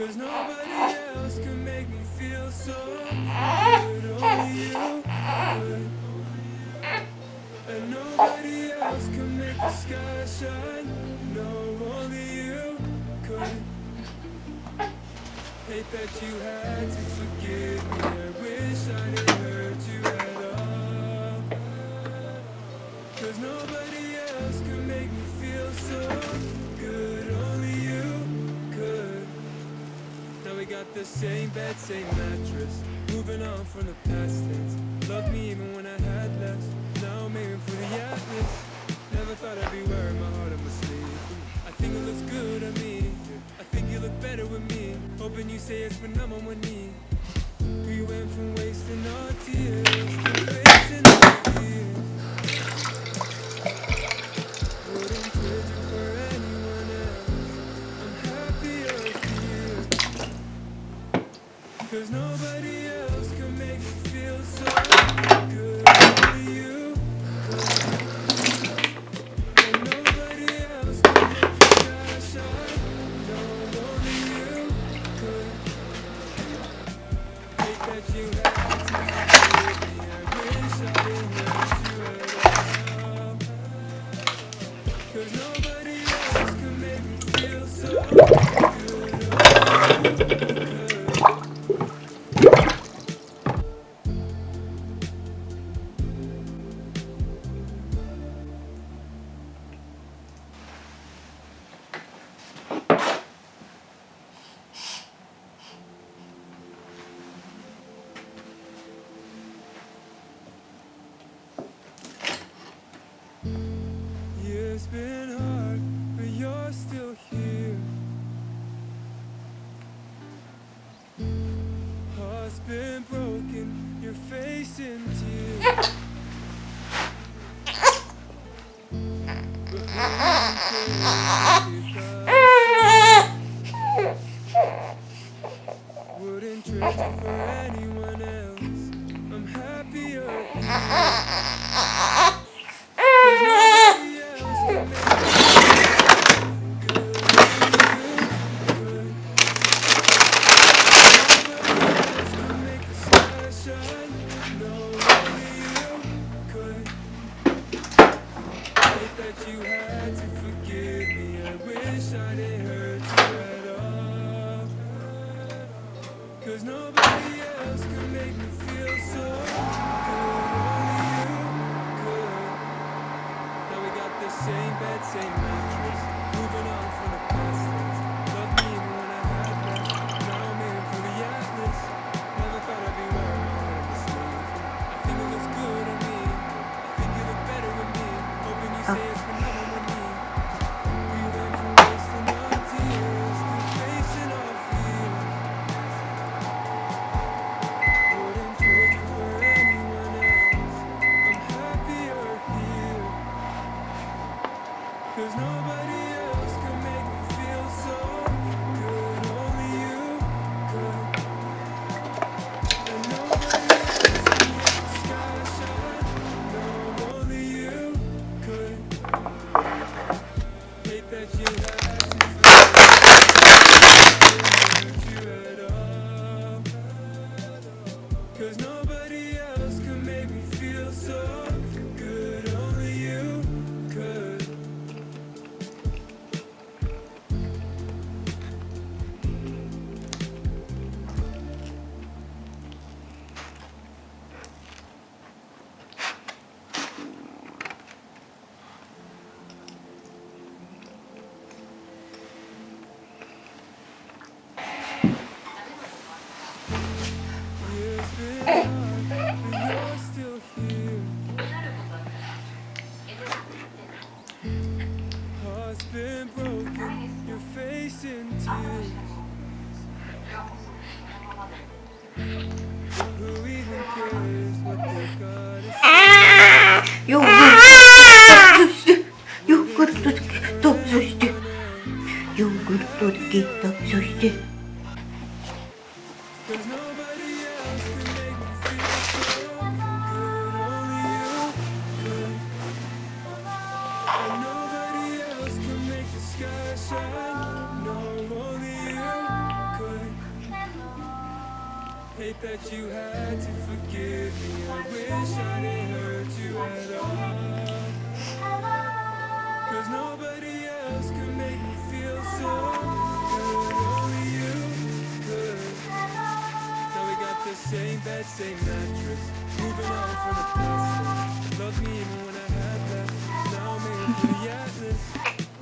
'Cause nobody else can make me feel so good, only you could. And nobody else can make the sky shine, no, only you could. Hate that you had to forgive me, I wish I didn't hurt you at all. 'Cause nobody else can make me feel so good, only you could. Now we got the same bed, same mattress, moving on from the past tense. Loved me even when I had less, now I'm aiming for the atlas. Never thought I'd be wearing my heart on my sleeve. I think it looks good on me, I think you look better with me. Hoping you say it's when I'm on one knee. We went from wasting our tears to facing our fears. Wouldn't trade you for anyone else, I'm happier here. 'Cause nobody else can make me feel so good, only you could. And nobody else can make the sky shine, no, only you could. Hate that you had to forgive me, I wish I didn't hurt you at all. 'Cause nobody else can make me feel so good, only you could. It's been hard, but you're still here. Heart's been broken, you're facing tears. But who wouldn't trade you for anyone else, I'm happier here. 'Cause nobody else can make me feel good, only you could. Nobody else can make the sky shine, no, only you could. Hate that you had to forgive me, I wish I didn't hurt you at all. 'Cause nobody else can make me feel so good, only you could. Now we got the same bed, same mattress, moving on from the past tense. Loved me even when I had less, now I'm aiming for the atlas. Never thought I'd be wearing my heart on my sleeve. I think it looks good on me, I think you look better with me. Hoping you say it's when I'm on my knee. We went from wasting our tears to facing our fears. Wouldn't trade you for anyone else, I'm happier here. 'Cause nobody else can make me feel so good, only you could. And nobody else can make the sky shine, no, only you could. Hate that you had to forgive me, I didn't hurt you at all. 'Cause nobody else can make me feel so good, only you could. It's been hard, but you're still here. Heart's been broken, you're facing tears. Who even cares what they gotta say? ヨーグルトだけど、そしてヨーグルトだけど、そして 'Cause nobody else can make me feel so good, only you could. And nobody else can make the sky shine, no, only you could. that you had to forgive me. I wish I didn't hurt you at all. Cause nobody else could make me feel so good. Only you could. Now we got the same bed, same mattress. Moving on from the past. Love me even when I had less. Now I'm aiming for the atlas.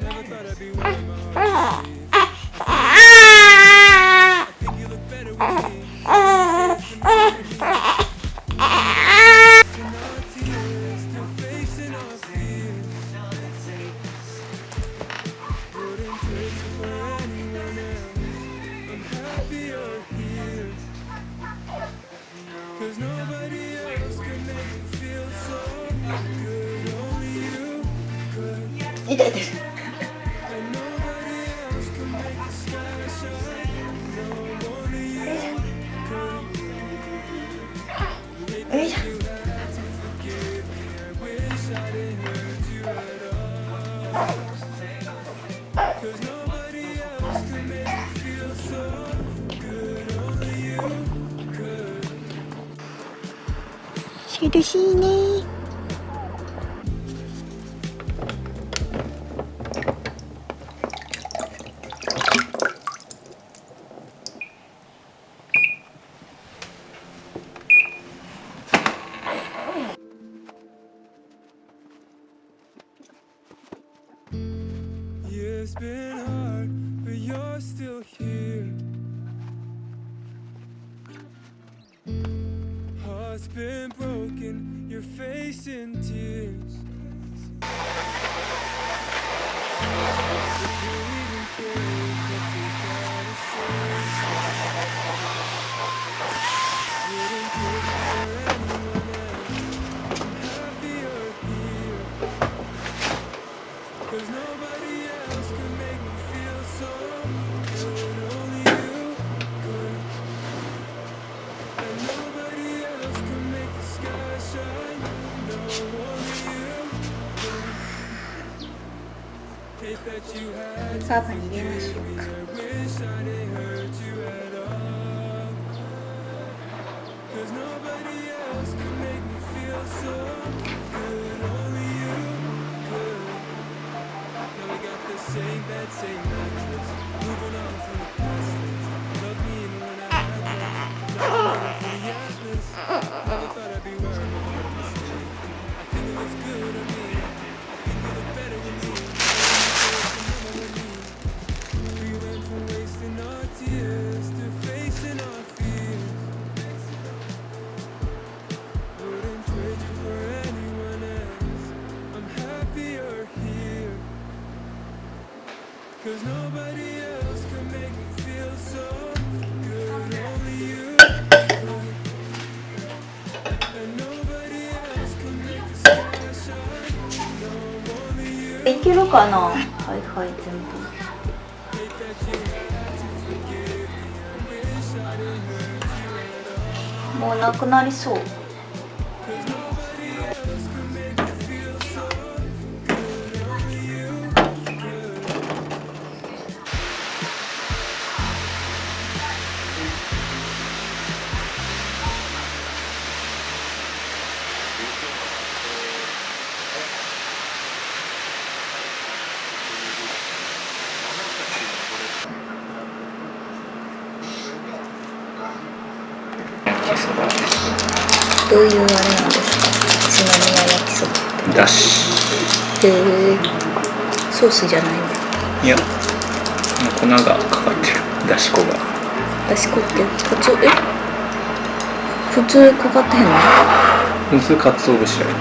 Never thought I'd be wearing my heart sleeve. I think you look better with me. Still facing our fears. Wouldn't trade you for anyone else. I'm happy you're here. Cause nobody else could make me feel so good. Only you could. 痛いです。 And nobody else could make the sky shine. No, only you could. Hate that you had to forgive me. I wish I didn't hurt you at all. Cause nobody else could make me feel so good. Only you could. 苦しいね。Yeah, it's been hard, but you're still here. Heart's been broken, you're facing tears. But who even cares what we gotta say? Wouldn't trade you for anyone else. I'm happy you're here. Cause nobody else could make me feel so good. Only you could. And nobody else could make the sky shine. No, only you could. Hate that you had to パパに入れましょう forgive me. か。 I wish I didn't hurt you at all. Cause nobody else could make me feel so good. Only you could. Now we got the same bed, same mattress. Moving on from the past. Love me even when I had less. Now I'm waiting for the atlas. Never thought I'd be wearing my heart on my sleeve. I think it looks good on me. I think you look better with me. We went from wasting our tears to facing our fears. Wouldn't trade you for anyone else. I'm happy you're here. Cause nobody else could make me feel so good. Only you could. And nobody else could make the sky shine. No, only you. いけるかな。はいはい、全部。 Hate that you had to forgive me. I wish I didn't hurt you at all. もうなくなりそう。 Cause nobody else could make me feel so good. Only you could.焼きそばどういうあれなんですか。宇都宮焼きそば。だし、へえ。ソースじゃないの。いや粉がかかってる、だし粉が。だし粉って普通普通かかってへんの。普通かつお節やる。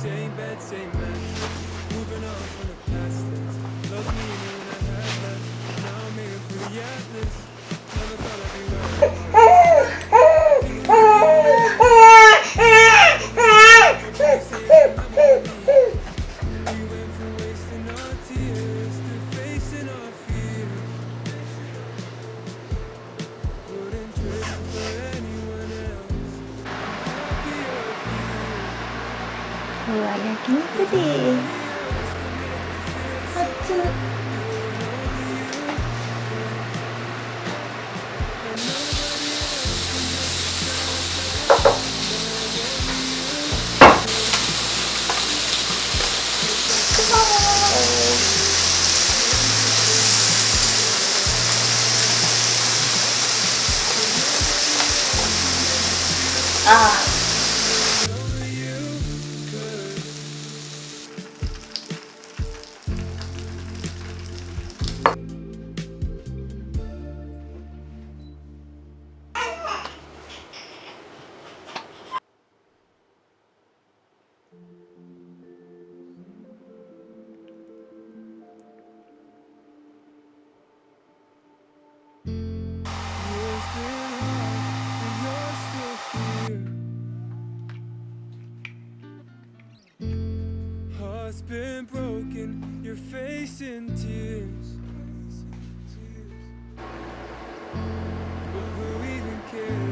Same bed, same mattress. Moving on from the past tense. Love me even when I had less. Now I'm aiming for the atlas. Never thought I'd be where I was. We went from wasting our tears to facing our fears. Wouldn't trade it for anyone else. Happier here. うわ、焼肉で初。ああ。Years been hard, but you're still here. Heart's been broken, you're facing tears. But who even cares?